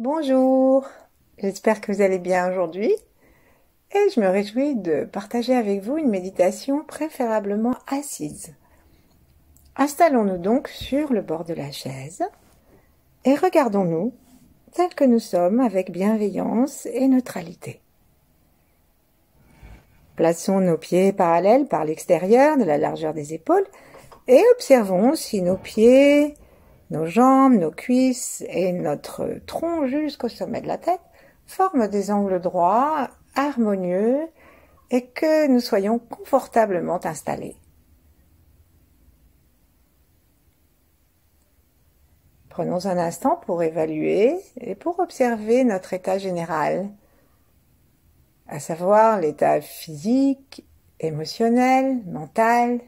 Bonjour, j'espère que vous allez bien aujourd'hui et je me réjouis de partager avec vous une méditation préférablement assise. Installons-nous donc sur le bord de la chaise et regardons-nous tels que nous sommes avec bienveillance et neutralité. Plaçons nos pieds parallèles par l'extérieur de la largeur des épaules et observons si nos pieds, nos jambes, nos cuisses et notre tronc jusqu'au sommet de la tête forment des angles droits, harmonieux et que nous soyons confortablement installés. Prenons un instant pour évaluer et pour observer notre état général, à savoir l'état physique, émotionnel, mental.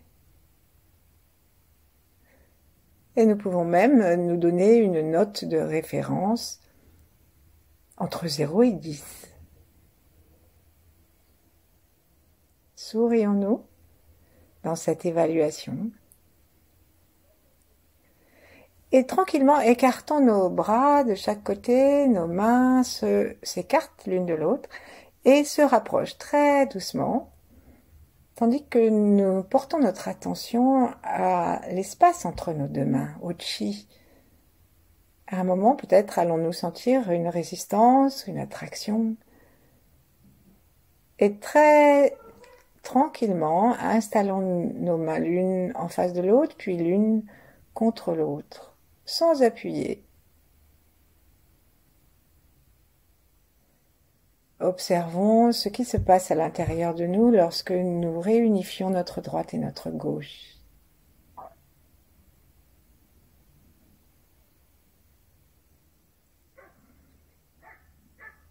Et nous pouvons même nous donner une note de référence entre 0 et 10. Sourions-nous dans cette évaluation. Et tranquillement écartons nos bras de chaque côté, nos mains s'écartent l'une de l'autre et se rapprochent très doucement, tandis que nous portons notre attention à l'espace entre nos deux mains, au chi. À un moment, peut-être allons-nous sentir une résistance, une attraction. Et très tranquillement, installons nos mains l'une en face de l'autre, puis l'une contre l'autre, sans appuyer. Observons ce qui se passe à l'intérieur de nous lorsque nous réunifions notre droite et notre gauche.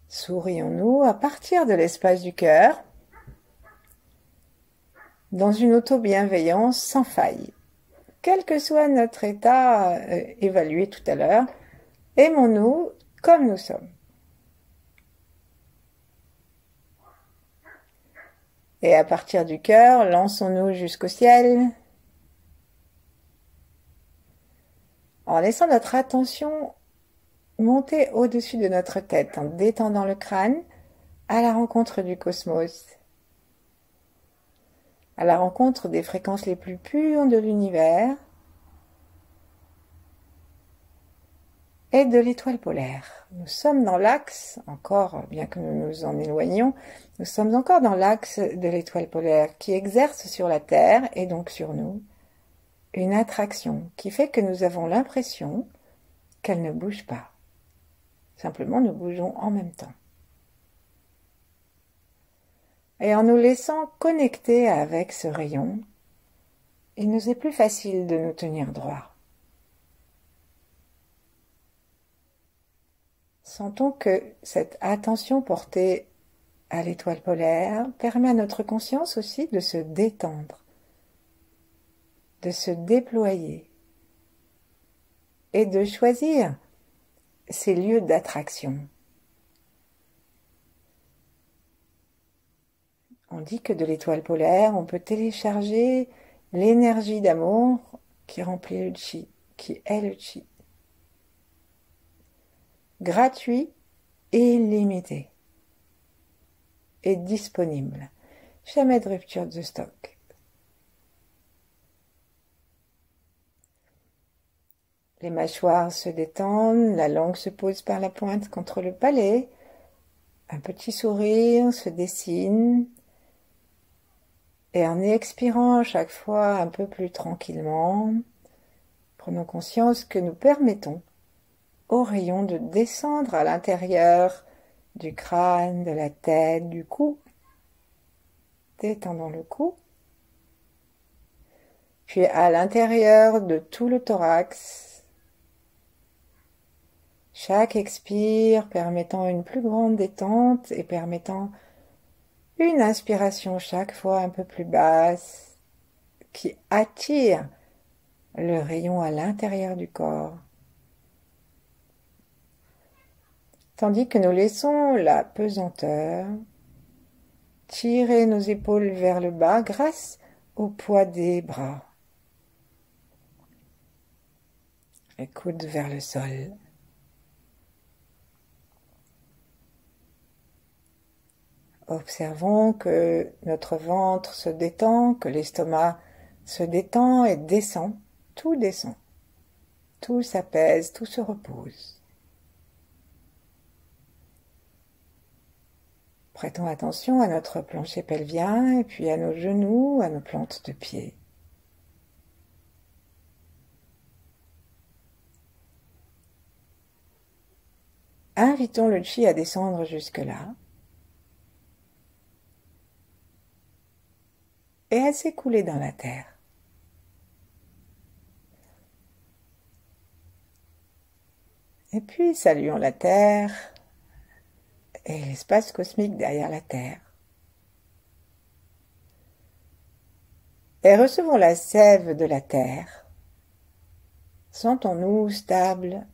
Sourions-nous à partir de l'espace du cœur, dans une auto-bienveillance sans faille. Quel que soit notre état évalué tout à l'heure, aimons-nous comme nous sommes. Et à partir du cœur, lançons-nous jusqu'au ciel, en laissant notre attention monter au-dessus de notre tête, en détendant le crâne, à la rencontre du cosmos, à la rencontre des fréquences les plus pures de l'univers et de l'étoile polaire. Nous sommes dans l'axe, encore, bien que nous nous en éloignions, nous sommes encore dans l'axe de l'étoile polaire qui exerce sur la Terre et donc sur nous une attraction qui fait que nous avons l'impression qu'elle ne bouge pas. Simplement, nous bougeons en même temps. Et en nous laissant connecter avec ce rayon, il nous est plus facile de nous tenir droit. Sentons que cette attention portée à l'étoile polaire permet à notre conscience aussi de se détendre, de se déployer et de choisir ces lieux d'attraction. On dit que de l'étoile polaire, on peut télécharger l'énergie d'amour qui remplit le chi, qui est le chi. Gratuit, illimité et disponible. Jamais de rupture de stock. Les mâchoires se détendent, la langue se pose par la pointe contre le palais, un petit sourire se dessine, et en expirant chaque fois un peu plus tranquillement, prenons conscience que nous permettons au rayon de descendre à l'intérieur du crâne, de la tête, du cou. Détendons le cou. Puis à l'intérieur de tout le thorax. Chaque expire permettant une plus grande détente et permettant une inspiration chaque fois un peu plus basse qui attire le rayon à l'intérieur du corps. Tandis que nous laissons la pesanteur tirer nos épaules vers le bas grâce au poids des bras. Les coudes vers le sol. Observons que notre ventre se détend, que l'estomac se détend et descend, tout descend. Tout s'apaise, tout se repose. Prêtons attention à notre plancher pelvien et puis à nos genoux, à nos plantes de pied. Invitons le chi à descendre jusque-là et à s'écouler dans la terre. Et puis saluons la terre et l'espace cosmique derrière la terre. Et recevons la sève de la terre. Sentons-nous stables,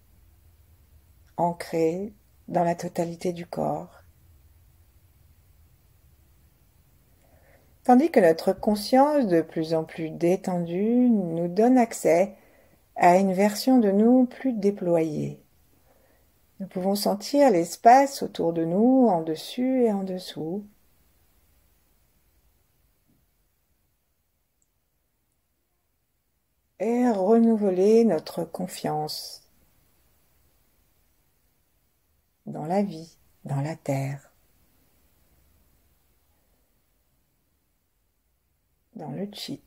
ancrés dans la totalité du corps. Tandis que notre conscience, de plus en plus détendue, nous donne accès à une version de nous plus déployée. Nous pouvons sentir l'espace autour de nous, en dessus et en dessous. Et renouveler notre confiance dans la vie, dans la terre, dans le chi.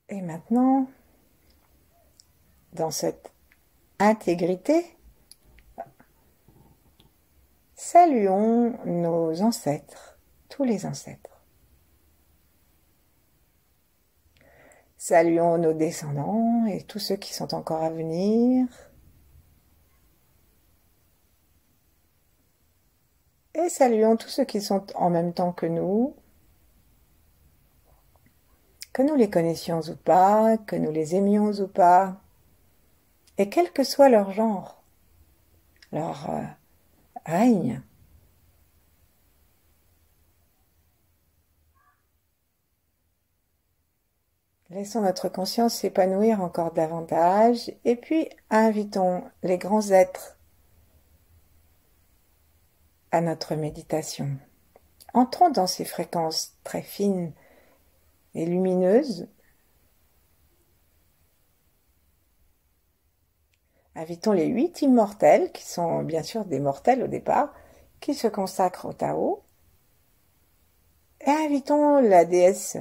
Et maintenant, dans cette intégrité, saluons nos ancêtres, tous les ancêtres. Saluons nos descendants et tous ceux qui sont encore à venir. Et saluons tous ceux qui sont en même temps que nous les connaissions ou pas, que nous les aimions ou pas, et quel que soit leur genre, leur règne. Laissons notre conscience s'épanouir encore davantage, et puis invitons les grands êtres à notre méditation. Entrons dans ces fréquences très fines et lumineuses. Invitons les 8 immortels, qui sont bien sûr des mortels au départ, qui se consacrent au Tao. Et invitons la déesse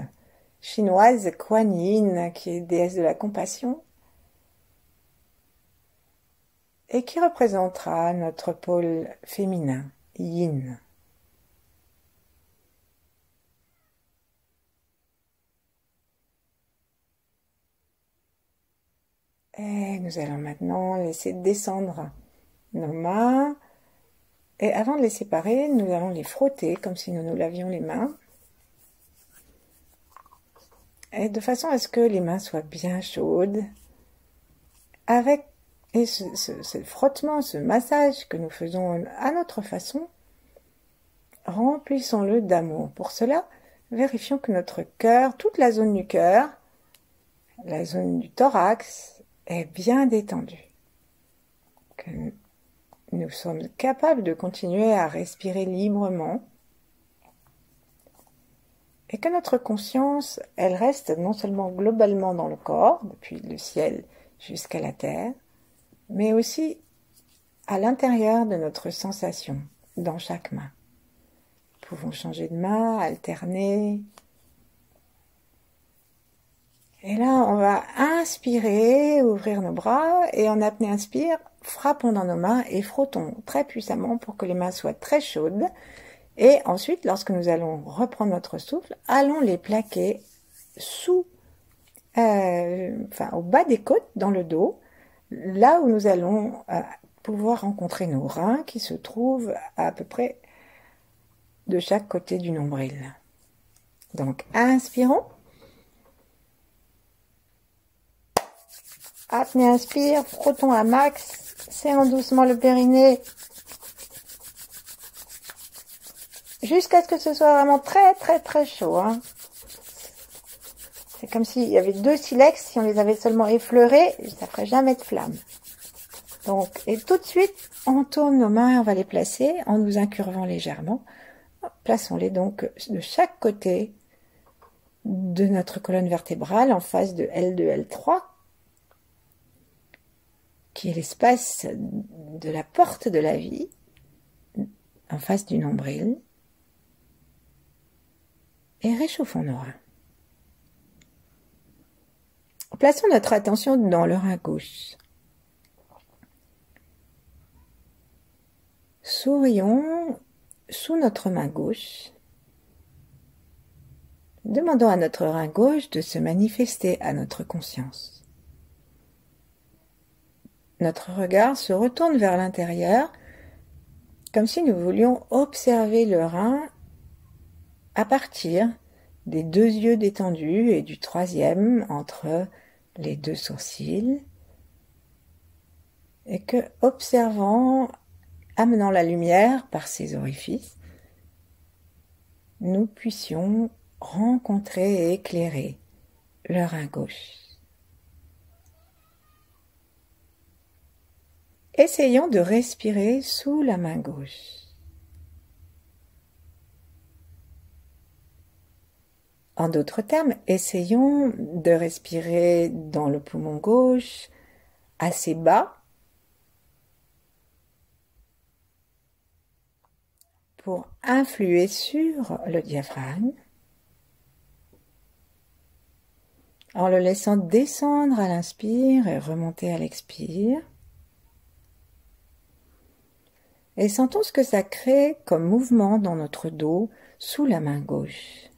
chinoise Kuan Yin, qui est déesse de la compassion, et qui représentera notre pôle féminin, Yin. Et nous allons maintenant laisser descendre nos mains. Et avant de les séparer, nous allons les frotter comme si nous nous lavions les mains. Et de façon à ce que les mains soient bien chaudes. Et ce frottement, ce massage que nous faisons à notre façon, remplissons-le d'amour. Pour cela, vérifions que notre cœur, toute la zone du cœur, la zone du thorax, est bien détendue. Que nous sommes capables de continuer à respirer librement. Et que notre conscience, elle reste non seulement globalement dans le corps, depuis le ciel jusqu'à la terre, mais aussi à l'intérieur de notre sensation, dans chaque main. Nous pouvons changer de main, alterner. Et là, on va inspirer, ouvrir nos bras, et en apnée inspire, frappons dans nos mains et frottons très puissamment pour que les mains soient très chaudes. Et ensuite, lorsque nous allons reprendre notre souffle, allons les plaquer au bas des côtes, dans le dos, là où nous allons pouvoir rencontrer nos reins qui se trouvent à peu près de chaque côté du nombril. Donc, inspirons. Apnée inspire, frottons à max, serrons doucement le périnée, jusqu'à ce que ce soit vraiment très très très chaud. C'est comme s'il y avait 2 silex, si on les avait seulement effleurés, ça ferait jamais de flamme. Donc, et tout de suite, on tourne nos mains, on va les placer en nous incurvant légèrement. Plaçons-les donc de chaque côté de notre colonne vertébrale, en face de L2, L3, qui est l'espace de la porte de la vie, en face du nombril. Et réchauffons nos reins. Plaçons notre attention dans le rein gauche. Sourions sous notre main gauche. Demandons à notre rein gauche de se manifester à notre conscience. Notre regard se retourne vers l'intérieur, comme si nous voulions observer le rein à partir des 2 yeux détendus et du 3e entre les 2 sourcils, et que, observant, amenant la lumière par ces orifices, nous puissions rencontrer et éclairer le rein gauche. Essayons de respirer sous la main gauche. En d'autres termes, essayons de respirer dans le poumon gauche assez bas pour influer sur le diaphragme en le laissant descendre à l'inspire et remonter à l'expire. Et sentons ce que ça crée comme mouvement dans notre dos sous la main gauche.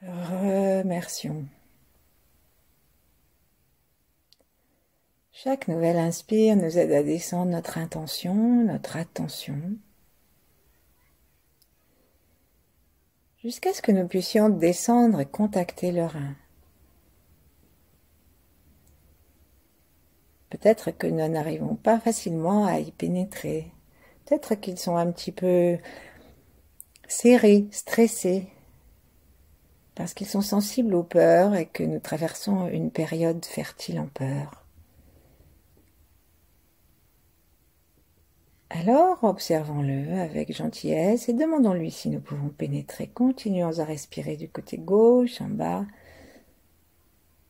Remercions. Chaque nouvelle inspire nous aide à descendre notre intention, notre attention, jusqu'à ce que nous puissions descendre et contacter le rein. Peut-être que nous n'arrivons pas facilement à y pénétrer. Peut-être qu'ils sont un petit peu serrés, stressés, parce qu'ils sont sensibles aux peurs et que nous traversons une période fertile en peur. Alors, observons-le avec gentillesse et demandons-lui si nous pouvons pénétrer. Continuons à respirer du côté gauche, en bas,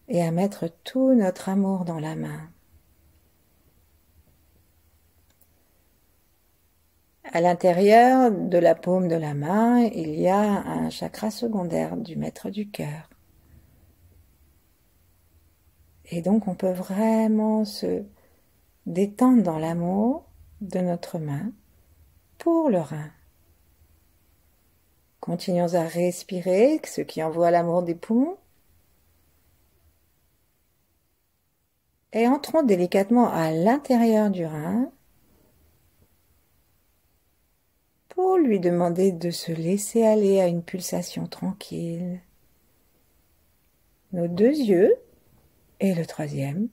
et à mettre tout notre amour dans la main. À l'intérieur de la paume de la main, il y a un chakra secondaire du maître du cœur. Et donc, on peut vraiment se détendre dans l'amour de notre main pour le rein. Continuons à respirer, ce qui envoie l'amour des poumons. Et entrons délicatement à l'intérieur du rein pour lui demander de se laisser aller à une pulsation tranquille. Nos 2 yeux et le 3e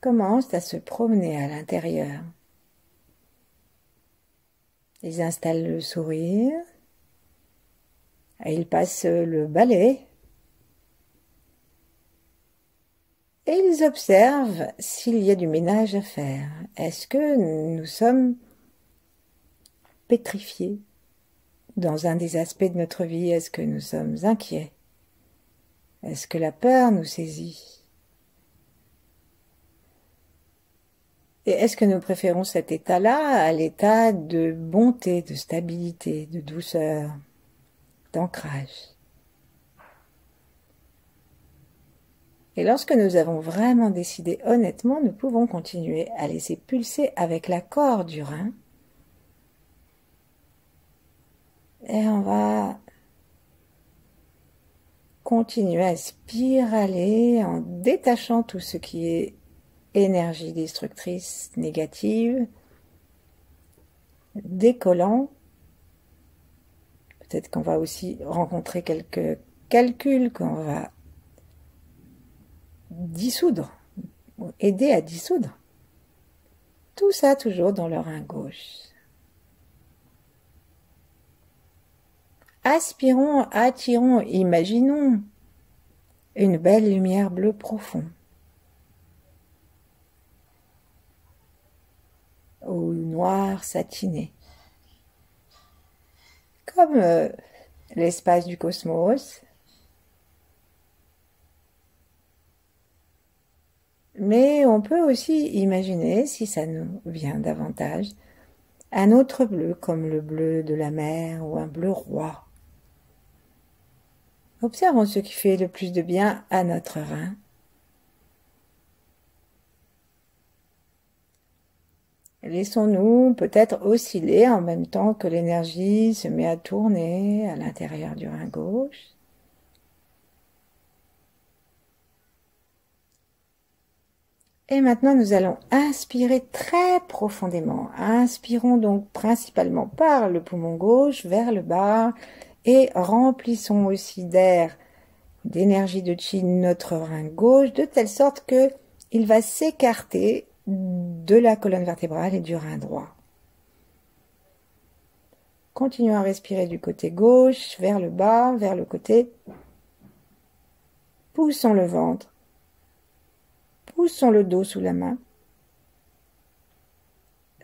commencent à se promener à l'intérieur. Ils installent le sourire, et ils passent le balai, et ils observent s'il y a du ménage à faire. Est-ce que nous sommes pétrifiés dans un des aspects de notre vie? Est-ce que nous sommes inquiets? Est-ce que la peur nous saisit? Et est-ce que nous préférons cet état-là à l'état de bonté, de stabilité, de douceur, d'ancrage? Et lorsque nous avons vraiment décidé honnêtement, nous pouvons continuer à laisser pulser avec l'accord du rein. Et on va continuer à spiraler en détachant tout ce qui est énergie destructrice, négative, décollant. Peut-être qu'on va aussi rencontrer quelques calculs qu'on va dissoudre, aider à dissoudre. Tout ça toujours dans le rein gauche. Aspirons, attirons, imaginons une belle lumière bleu profond. Ou noir satiné. Comme l'espace du cosmos. Mais on peut aussi imaginer, si ça nous vient davantage, un autre bleu comme le bleu de la mer ou un bleu roi. Observons ce qui fait le plus de bien à notre rein. Laissons-nous peut-être osciller en même temps que l'énergie se met à tourner à l'intérieur du rein gauche. Et maintenant, nous allons inspirer très profondément. Inspirons donc principalement par le poumon gauche vers le bas et remplissons aussi d'air, d'énergie de chi notre rein gauche de telle sorte que il va s'écarter de la colonne vertébrale et du rein droit. Continuons à respirer du côté gauche vers le bas, vers le côté. Poussons le ventre. Poussons le dos sous la main.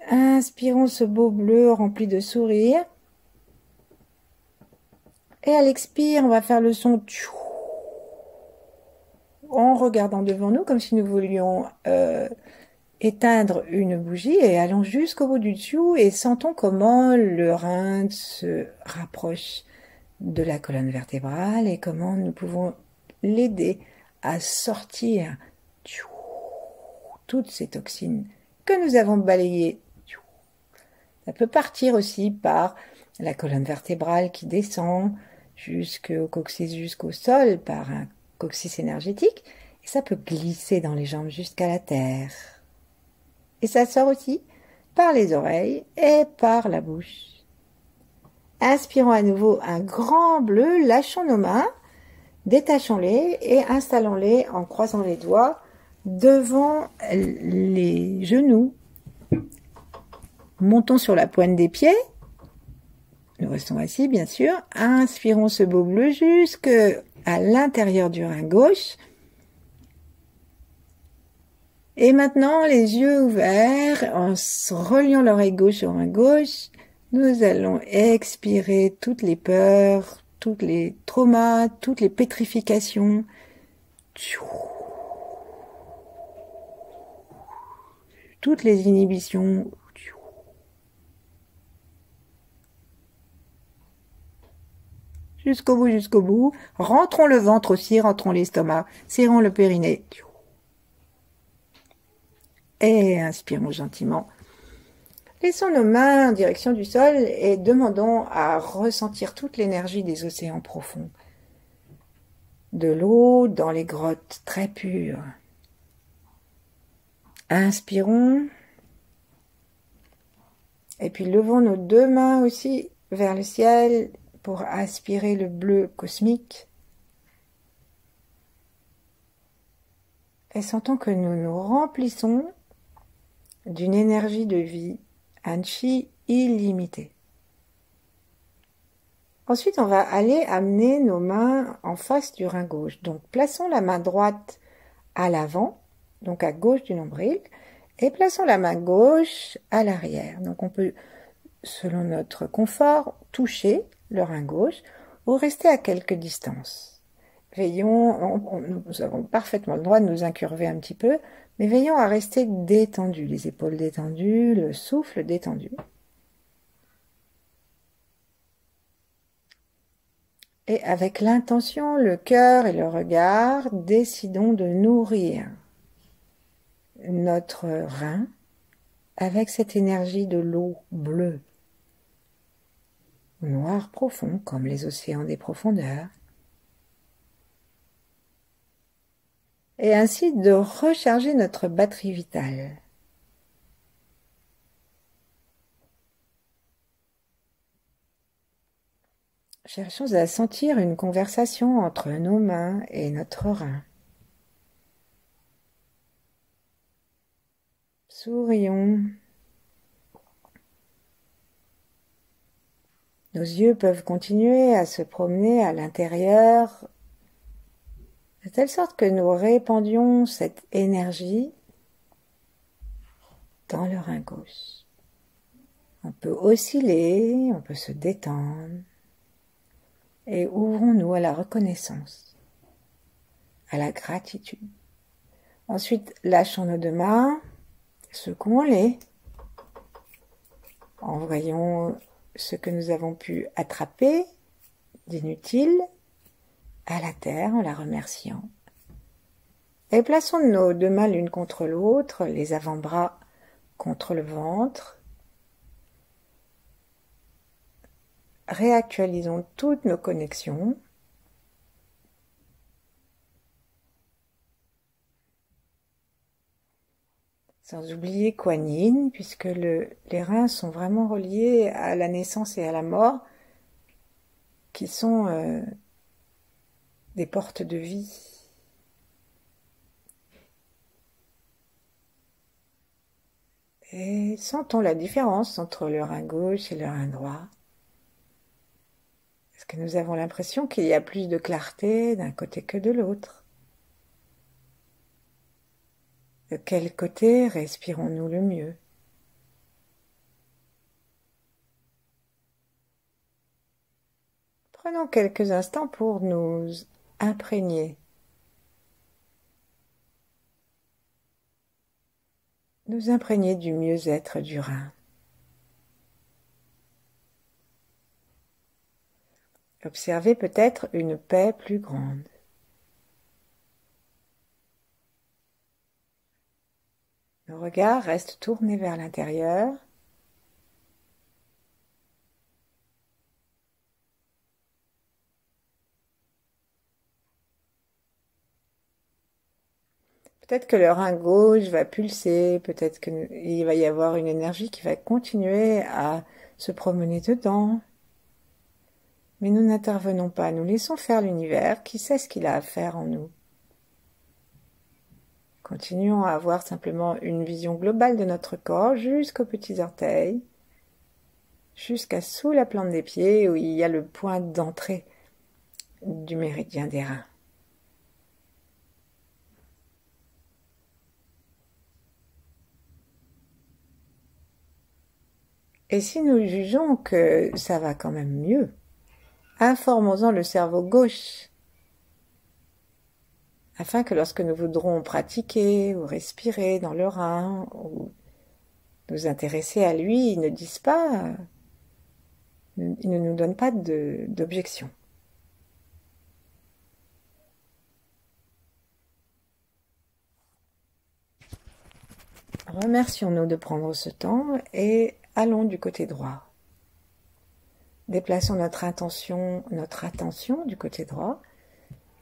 Inspirons ce beau bleu rempli de sourire. Et à l'expire, on va faire le son en regardant devant nous comme si nous voulions éteindre une bougie et allons jusqu'au bout du tuyau et sentons comment le rein se rapproche de la colonne vertébrale et comment nous pouvons l'aider à sortir toutes ces toxines que nous avons balayées. Ça peut partir aussi par la colonne vertébrale qui descend jusqu'au coccyx, jusqu'au sol par un coccyx énergétique et ça peut glisser dans les jambes jusqu'à la terre. Et ça sort aussi par les oreilles et par la bouche. Inspirons à nouveau un grand bleu, lâchons nos mains, détachons-les et installons-les en croisant les doigts devant les genoux. Montons sur la pointe des pieds. Nous restons assis, bien sûr. Inspirons ce beau bleu jusqu'à l'intérieur du rein gauche. Et maintenant, les yeux ouverts, en reliant l'oreille gauche au rein gauche, nous allons expirer toutes les peurs, tous les traumas, toutes les pétrifications. Toutes les inhibitions. Jusqu'au bout, jusqu'au bout. Rentrons le ventre aussi, rentrons l'estomac, serrons le périnée. Et inspirons gentiment. Laissons nos mains en direction du sol et demandons à ressentir toute l'énergie des océans profonds. De l'eau dans les grottes très pures. Inspirons. Et puis levons nos deux mains aussi vers le ciel pour aspirer le bleu cosmique. Et sentons que nous nous remplissons d'une énergie de vie, un chi illimité. Ensuite, on va aller amener nos mains en face du rein gauche. Donc, plaçons la main droite à l'avant, donc à gauche du nombril, et plaçons la main gauche à l'arrière. Donc, on peut, selon notre confort, toucher le rein gauche ou rester à quelque distance. Veillons, nous avons parfaitement le droit de nous incurver un petit peu, mais veillons à rester détendus, les épaules détendues, le souffle détendu. Et avec l'intention, le cœur et le regard, décidons de nourrir notre rein avec cette énergie de l'eau bleue, noir profond comme les océans des profondeurs. Et ainsi de recharger notre batterie vitale. Cherchons à sentir une conversation entre nos mains et notre rein. Sourions. Nos yeux peuvent continuer à se promener à l'intérieur, de telle sorte que nous répandions cette énergie dans le rein gauche. On peut osciller, on peut se détendre, et ouvrons-nous à la reconnaissance, à la gratitude. Ensuite, lâchons nos deux mains, secouons-les, envoyons ce que nous avons pu attraper d'inutile à la terre en la remerciant. Et plaçons nos deux mains l'une contre l'autre, les avant-bras contre le ventre. Réactualisons toutes nos connexions. Sans oublier Kuan Yin, puisque les reins sont vraiment reliés à la naissance et à la mort, qui sont des portes de vie. Et sentons la différence entre le rein gauche et le rein droit. Est-ce que nous avons l'impression qu'il y a plus de clarté d'un côté que de l'autre? De quel côté respirons-nous le mieux? Prenons quelques instants pour nous imprégner. Nous imprégner du mieux-être du rein. Observez peut-être une paix plus grande. Nos regards restent tournés vers l'intérieur. Peut-être que le rein gauche va pulser, peut-être qu'il va y avoir une énergie qui va continuer à se promener dedans. Mais nous n'intervenons pas, nous laissons faire l'univers qui sait ce qu'il a à faire en nous. Continuons à avoir simplement une vision globale de notre corps jusqu'aux petits orteils, jusqu'à sous la plante des pieds où il y a le point d'entrée du méridien des reins. Et si nous jugeons que ça va quand même mieux, informons-en le cerveau gauche, afin que lorsque nous voudrons pratiquer ou respirer dans le rein ou nous intéresser à lui, il ne dise pas, il ne nous donne pas d'objection. Remercions-nous de prendre ce temps et allons du côté droit. Déplaçons notre attention du côté droit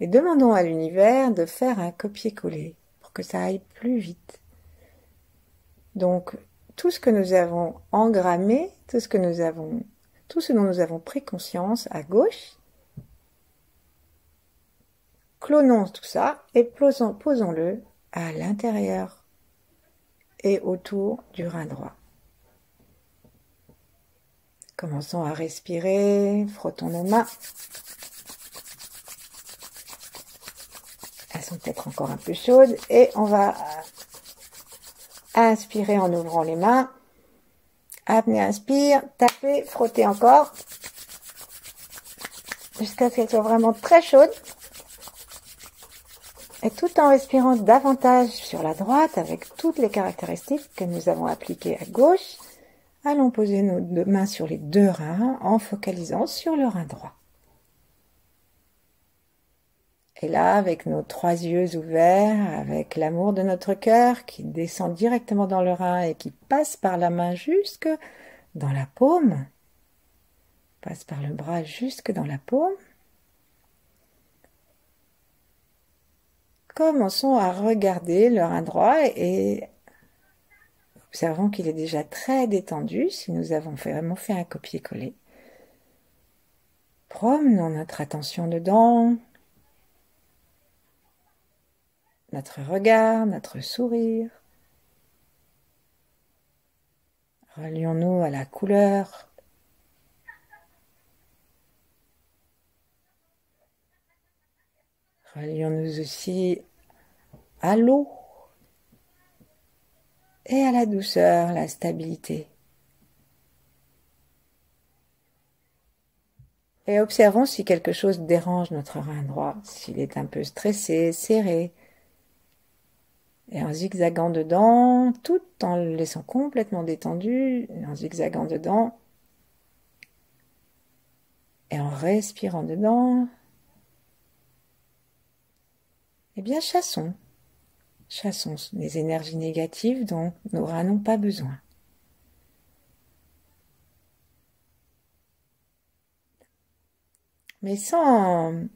et demandons à l'univers de faire un copier-coller pour que ça aille plus vite. Donc, tout ce que nous avons engrammé, tout ce dont nous avons pris conscience à gauche, clonons tout ça et posons-le à l'intérieur et autour du rein droit. Commençons à respirer, frottons nos mains. Elles sont peut-être encore un peu chaudes et on va inspirer en ouvrant les mains. Apnée, inspire, tapez, frottez encore jusqu'à ce qu'elles soient vraiment très chaudes. Et tout en respirant davantage sur la droite avec toutes les caractéristiques que nous avons appliquées à gauche, allons poser nos deux mains sur les deux reins en focalisant sur le rein droit. Et là, avec nos trois yeux ouverts, avec l'amour de notre cœur qui descend directement dans le rein et qui passe par la main jusque dans la paume, passe par le bras jusque dans la paume, commençons à regarder le rein droit et observons qu'il est déjà très détendu si nous avons vraiment fait un copier-coller. Promenons notre attention dedans, notre regard, notre sourire. Relions-nous à la couleur Relions-nous aussi à l'eau et à la douceur, la stabilité. Et observons si quelque chose dérange notre rein droit, s'il est un peu stressé, serré. Et en zigzagant dedans, tout en le laissant complètement détendu, en zigzagant dedans, et en respirant dedans, eh bien chassons les énergies négatives dont nos reins n'ont pas besoin. Mais sans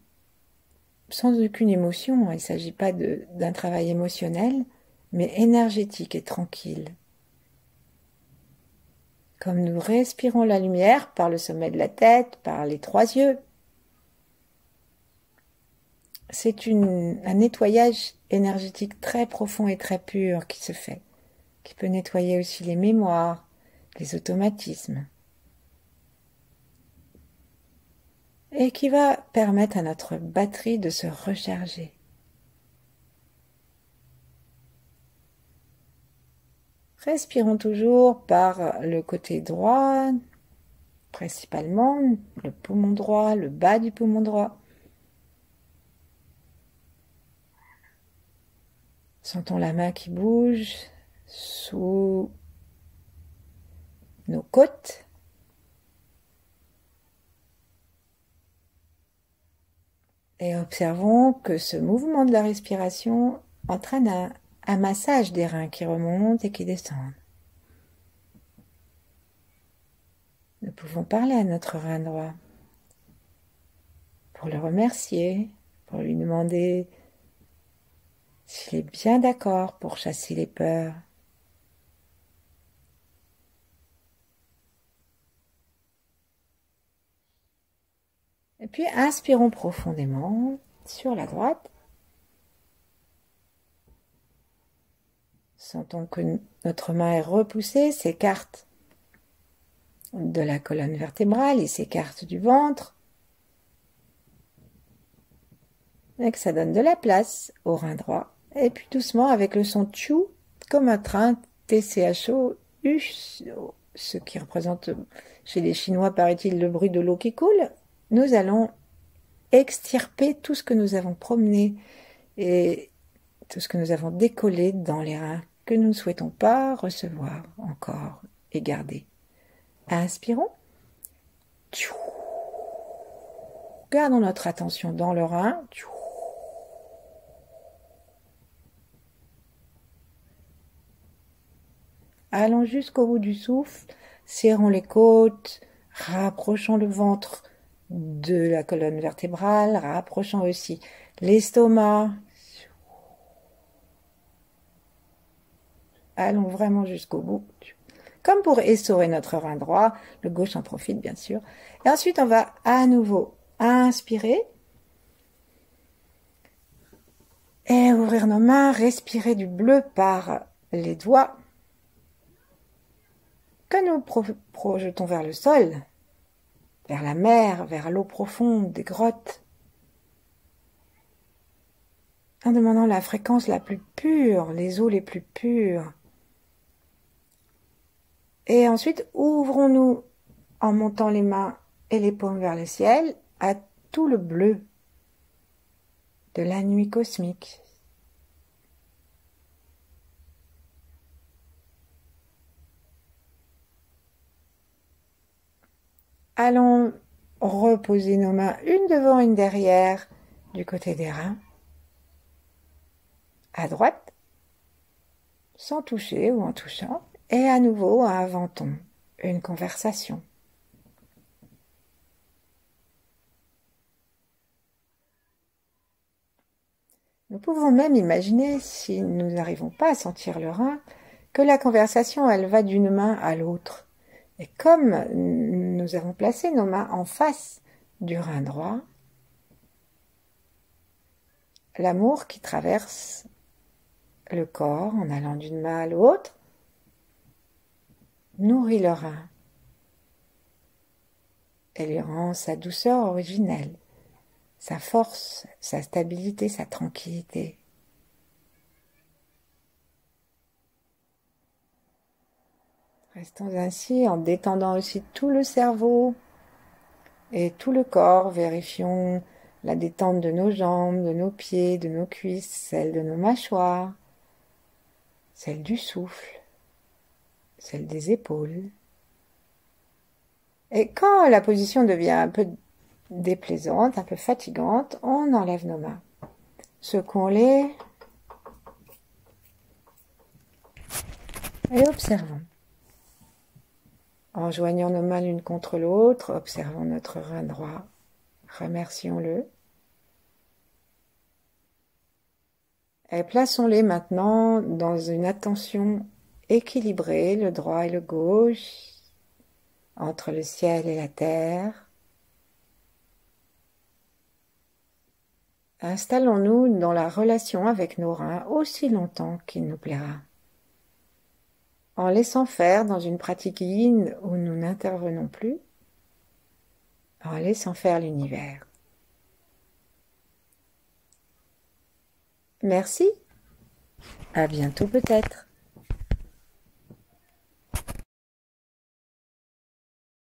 aucune émotion, il ne s'agit pas d'un travail émotionnel, mais énergétique et tranquille. Comme nous respirons la lumière par le sommet de la tête, par les 3 yeux. C'est un nettoyage énergétique très profond et très pur qui se fait, qui peut nettoyer aussi les mémoires, les automatismes, et qui va permettre à notre batterie de se recharger. Respirons toujours par le côté droit, principalement le poumon droit, le bas du poumon droit. Sentons la main qui bouge sous nos côtes. Et observons que ce mouvement de la respiration entraîne un massage des reins qui remontent et qui descendent. Nous pouvons parler à notre rein droit pour le remercier, pour lui demander s'il est bien d'accord pour chasser les peurs. Et puis inspirons profondément sur la droite. Sentons que notre main est repoussée, s'écarte de la colonne vertébrale et s'écarte du ventre. Et que ça donne de la place au rein droit. Et puis doucement, avec le son tchou, comme un train TCHO, ce qui représente chez les Chinois, paraît-il, le bruit de l'eau qui coule, nous allons extirper tout ce que nous avons promené et tout ce que nous avons décollé dans les reins que nous ne souhaitons pas recevoir encore et garder. Inspirons. Gardons notre attention dans le rein. Allons jusqu'au bout du souffle, serrons les côtes, rapprochons le ventre de la colonne vertébrale, rapprochons aussi l'estomac. Allons vraiment jusqu'au bout. Comme pour essorer notre rein droit, le gauche en profite bien sûr. Et ensuite on va à nouveau inspirer. Et ouvrir nos mains, respirer du bleu par les doigts que nous projetons vers le sol, vers la mer, vers l'eau profonde des grottes, en demandant la fréquence la plus pure, les eaux les plus pures. Et ensuite, ouvrons-nous en montant les mains et les paumes vers le ciel à tout le bleu de la nuit cosmique. Allons reposer nos mains une devant, une derrière, du côté des reins, à droite, sans toucher ou en touchant, et à nouveau inventons une conversation. Nous pouvons même imaginer, si nous n'arrivons pas à sentir le rein, que la conversation, elle va d'une main à l'autre. Et comme nous avons placé nos mains en face du rein droit, l'amour qui traverse le corps en allant d'une main à l'autre nourrit le rein et lui rend sa douceur originelle. sa force, sa stabilité, sa tranquillité. Restons ainsi en détendant aussi tout le cerveau et tout le corps. Vérifions la détente de nos jambes, de nos pieds, de nos cuisses, celle de nos mâchoires, celle du souffle, celle des épaules. Et quand la position devient un peu déplaisante, un peu fatigante, on enlève nos mains. Secouons-les et observons. En joignant nos mains l'une contre l'autre, observons notre rein droit. Remercions-le. Et plaçons-les maintenant dans une attention équilibrée, le droit et le gauche, entre le ciel et la terre. Installons-nous dans la relation avec nos reins aussi longtemps qu'il nous plaira, en laissant faire dans une pratique yin où nous n'intervenons plus, en laissant faire l'univers. Merci, à bientôt peut-être.